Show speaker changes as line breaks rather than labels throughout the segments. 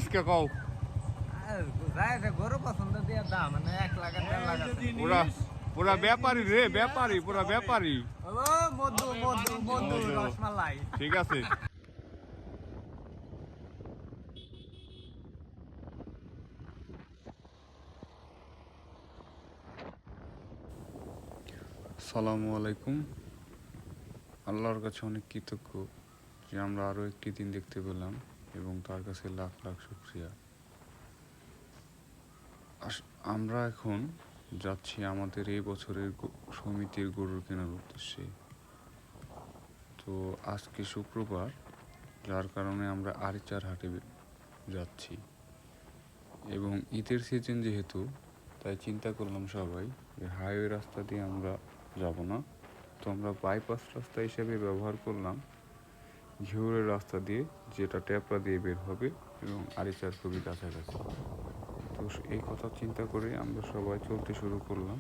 আজকে কও
গরু পছন্দ দিয়ে দাম মানে 1 লাখ 1.5 লাখ
পুরা পুরা ব্যাপারী রে, ব্যাপারী, পুরা ব্যাপারী।
ও মধু মধু মধু রসমালাই।
ঠিক আছে। আসসালামু আলাইকুম। আল্লাহর কাছে অনেক কৃতজ্ঞ যে আমরা আরও একটি দিন দেখতে পেলাম এবং তার কাছে লাখ লাখ শুকরিয়া। আমরা এখন যাচ্ছি আমাদের এই বছরের সমিতির গরুর কেনার উদ্দেশ্যে। তো আজকে শুক্রবার, যার কারণে আমরা আরিচার হাটে যাচ্ছি এবং ঈদের সিজন যেহেতু, তাই চিন্তা করলাম সবাই যে হাইওয়ে রাস্তা দিয়ে আমরা যাব না, তো আমরা বাইপাস রাস্তা হিসেবে ব্যবহার করলাম ঘিউরের রাস্তা দিয়ে, যেটা ট্যাপরা দিয়ে বের হবে এবং আরিচার খুবই কাছাকাছি। তো এই কথা চিন্তা করে আমরা সবাই চলতে শুরু করলাম।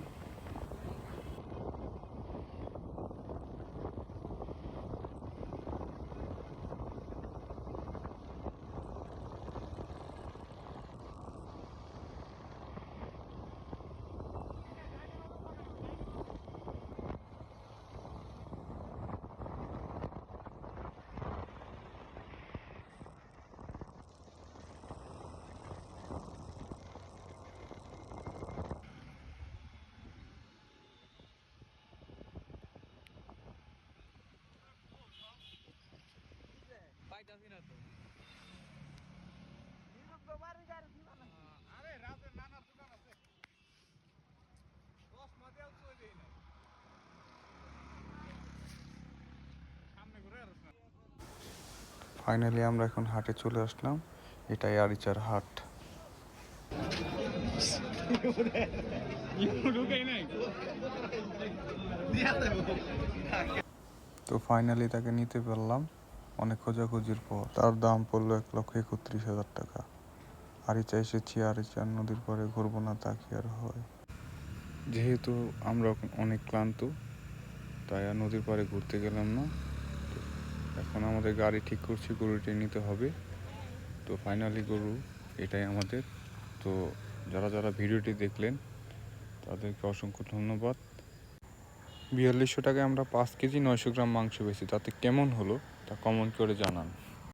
পাইতাছি না তো। আরে রাতে নানা দোকান আছে 10 মাদেও চলে না সামনে ঘুরে আসছ না।
ফাইনালি আমরা এখন হাটে চলে আসলাম। এটাই আরিচার হাট। তো ফাইনালি তাকে নিতে পারলাম অনেক খোঁজাখুঁজির পর। তার দাম পড়লো 1,31,000 টাকা। আরিচা এসেছি, আরিচার নদীর পরে ঘুরবো না তা কি আর হয়। যেহেতু আমরা অনেক ক্লান্ত, তাই আর নদীর পাড়ে ঘুরতে গেলাম না। এখন আমাদের গাড়ি ঠিক করছি, গরুটি নিতে হবে। তো ফাইনালি গরু এটাই আমাদের। তো যারা যারা ভিডিওটি দেখলেন তাদেরকে অসংখ্য ধন্যবাদ। 4200 টাকায় আমরা 5 কেজি 900 গ্রাম মাংস পেয়েছি। তাতে কেমন হলো তা কমেন্ট করে জানান।